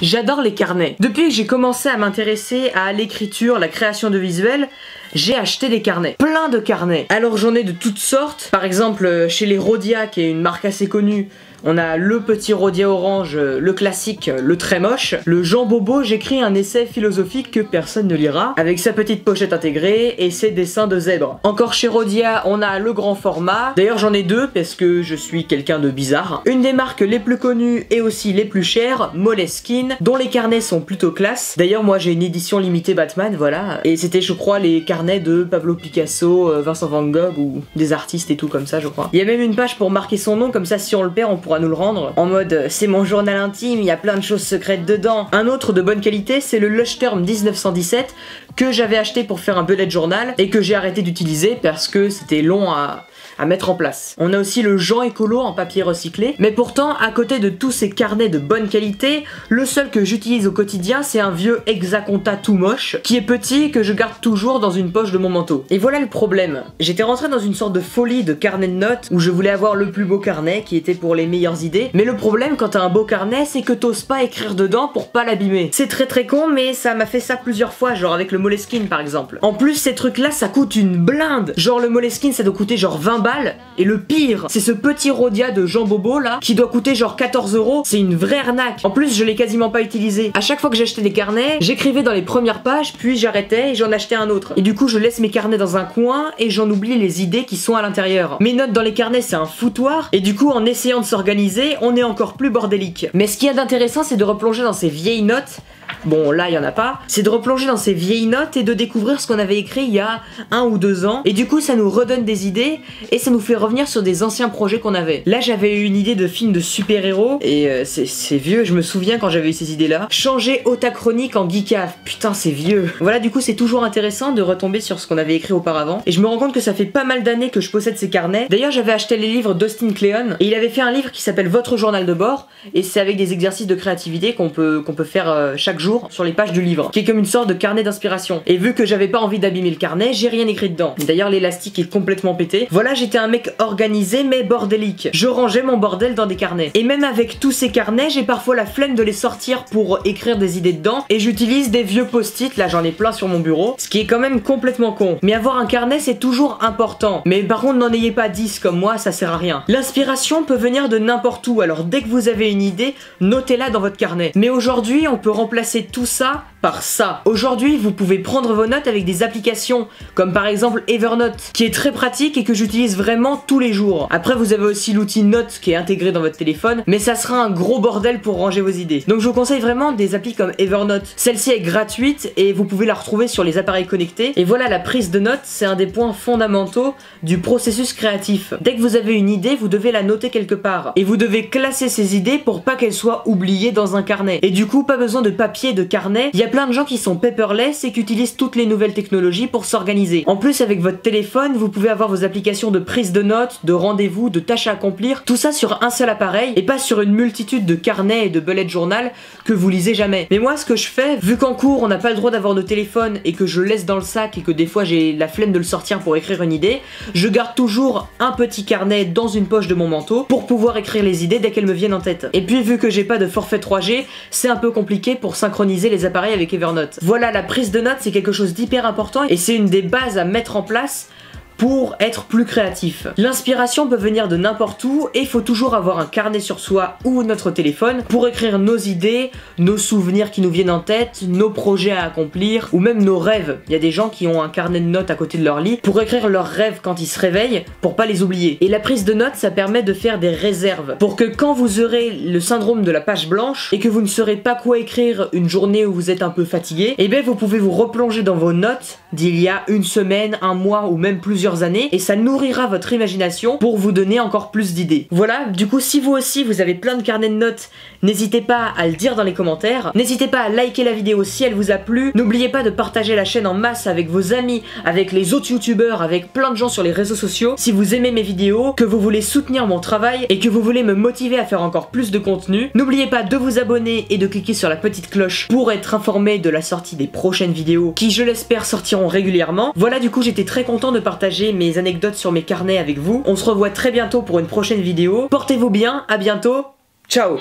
J'adore les carnets. Depuis que j'ai commencé à m'intéresser à l'écriture, la création de visuels, j'ai acheté des carnets. Plein de carnets. Alors j'en ai de toutes sortes. Par exemple, chez les Rhodia, qui est une marque assez connue, on a le petit Rhodia orange, le classique, le très moche. Le Jean Bobo, j'écris un essai philosophique que personne ne lira, avec sa petite pochette intégrée et ses dessins de zèbres. Encore chez Rhodia, on a le grand format. D'ailleurs j'en ai deux parce que je suis quelqu'un de bizarre. Une des marques les plus connues et aussi les plus chères, Moleskine, dont les carnets sont plutôt classe. D'ailleurs moi j'ai une édition limitée Batman, voilà. Et c'était je crois les carnets de Pablo Picasso, Vincent Van Gogh ou des artistes et tout comme ça je crois. Il y a même une page pour marquer son nom, comme ça si on le perd on pourra nous le rendre, en mode c'est mon journal intime, il y a plein de choses secrètes dedans. Un autre de bonne qualité, c'est le Leuchtturm 1917 que j'avais acheté pour faire un bullet journal et que j'ai arrêté d'utiliser parce que c'était long à mettre en place. On a aussi le Jean Écolo en papier recyclé, mais pourtant à côté de tous ces carnets de bonne qualité, le seul que j'utilise au quotidien c'est un vieux Hexaconta tout moche, qui est petit et que je garde toujours dans une poche de mon manteau. Et voilà le problème, j'étais rentré dans une sorte de folie de carnet de notes où je voulais avoir le plus beau carnet qui était pour les meilleures idées, mais le problème quand t'as un beau carnet c'est que t'oses pas écrire dedans pour pas l'abîmer. C'est très con mais ça m'a fait ça plusieurs fois, genre avec le Moleskine par exemple. En plus ces trucs là ça coûte une blinde, genre le Moleskine ça doit coûter genre 20 balles, et le pire, c'est ce petit Rhodia de Jean Bobo là, qui doit coûter genre 14 €, c'est une vraie arnaque. En plus, je l'ai quasiment pas utilisé. À chaque fois que j'achetais des carnets, j'écrivais dans les premières pages, puis j'arrêtais et j'en achetais un autre. Et du coup, je laisse mes carnets dans un coin et j'en oublie les idées qui sont à l'intérieur. Mes notes dans les carnets, c'est un foutoir, et du coup, en essayant de s'organiser, on est encore plus bordélique. Mais ce qu'il y a d'intéressant, c'est de replonger dans ces vieilles notes. Bon là il y en a pas, c'est de replonger dans ces vieilles notes et de découvrir ce qu'on avait écrit il y a 1 ou 2 ans, et du coup ça nous redonne des idées et ça nous fait revenir sur des anciens projets qu'on avait. Là j'avais eu une idée de film de super-héros et c'est vieux, je me souviens quand j'avais eu ces idées là. Changer Otachronique en Geekave, putain c'est vieux. Voilà, du coup c'est toujours intéressant de retomber sur ce qu'on avait écrit auparavant, et je me rends compte que ça fait pas mal d'années que je possède ces carnets. D'ailleurs j'avais acheté les livres d'Austin Kleon et il avait fait un livre qui s'appelle Votre journal de bord, et c'est avec des exercices de créativité qu'on peut faire chaque jour sur les pages du livre, qui est comme une sorte de carnet d'inspiration. Et vu que j'avais pas envie d'abîmer le carnet, j'ai rien écrit dedans. D'ailleurs l'élastique est complètement pété. Voilà, j'étais un mec organisé mais bordélique. Je rangeais mon bordel dans des carnets. Et même avec tous ces carnets, j'ai parfois la flemme de les sortir pour écrire des idées dedans, et j'utilise des vieux post-it, là j'en ai plein sur mon bureau, ce qui est quand même complètement con. Mais avoir un carnet c'est toujours important. Mais par contre n'en ayez pas 10 comme moi, ça sert à rien. L'inspiration peut venir de n'importe où, alors dès que vous avez une idée, notez-la dans votre carnet. Mais aujourd'hui on peut remplacer tout ça par ça. Aujourd'hui, vous pouvez prendre vos notes avec des applications comme par exemple Evernote, qui est très pratique et que j'utilise vraiment tous les jours. Après, vous avez aussi l'outil Notes qui est intégré dans votre téléphone, mais ça sera un gros bordel pour ranger vos idées. Donc je vous conseille vraiment des applis comme Evernote. Celle-ci est gratuite et vous pouvez la retrouver sur les appareils connectés. Et voilà, la prise de notes, c'est un des points fondamentaux du processus créatif. Dès que vous avez une idée, vous devez la noter quelque part. Et vous devez classer ces idées pour pas qu'elles soient oubliées dans un carnet. Et du coup, pas besoin de papier, de carnet. Il y a plein de gens qui sont paperless et qui utilisent toutes les nouvelles technologies pour s'organiser. En plus, avec votre téléphone, vous pouvez avoir vos applications de prise de notes, de rendez-vous, de tâches à accomplir, tout ça sur un seul appareil et pas sur une multitude de carnets et de bullet journal que vous lisez jamais. Mais moi, ce que je fais, vu qu'en cours on n'a pas le droit d'avoir de téléphone et que je le laisse dans le sac et que des fois j'ai la flemme de le sortir pour écrire une idée, je garde toujours un petit carnet dans une poche de mon manteau pour pouvoir écrire les idées dès qu'elles me viennent en tête. Et puis vu que j'ai pas de forfait 3G, c'est un peu compliqué pour synchroniser les appareils avec Evernote. Voilà, la prise de notes c'est quelque chose d'hyper important et c'est une des bases à mettre en place pour être plus créatif. L'inspiration peut venir de n'importe où et il faut toujours avoir un carnet sur soi ou notre téléphone pour écrire nos idées, nos souvenirs qui nous viennent en tête, nos projets à accomplir ou même nos rêves. Il y a des gens qui ont un carnet de notes à côté de leur lit pour écrire leurs rêves quand ils se réveillent pour pas les oublier. Et la prise de notes ça permet de faire des réserves pour que quand vous aurez le syndrome de la page blanche et que vous ne saurez pas quoi écrire une journée où vous êtes un peu fatigué, et bien vous pouvez vous replonger dans vos notes d'il y a une semaine, un mois ou même plusieurs années et ça nourrira votre imagination pour vous donner encore plus d'idées. Voilà, du coup si vous aussi vous avez plein de carnets de notes, n'hésitez pas à le dire dans les commentaires, n'hésitez pas à liker la vidéo si elle vous a plu, n'oubliez pas de partager la chaîne en masse avec vos amis, avec les autres youtubeurs, avec plein de gens sur les réseaux sociaux. Si vous aimez mes vidéos, que vous voulez soutenir mon travail et que vous voulez me motiver à faire encore plus de contenu, n'oubliez pas de vous abonner et de cliquer sur la petite cloche pour être informé de la sortie des prochaines vidéos qui je l'espère sortiront régulièrement. Voilà, du coup j'étais très content de partager mes anecdotes sur mes carnets avec vous. On se revoit très bientôt pour une prochaine vidéo. Portez-vous bien, à bientôt, ciao.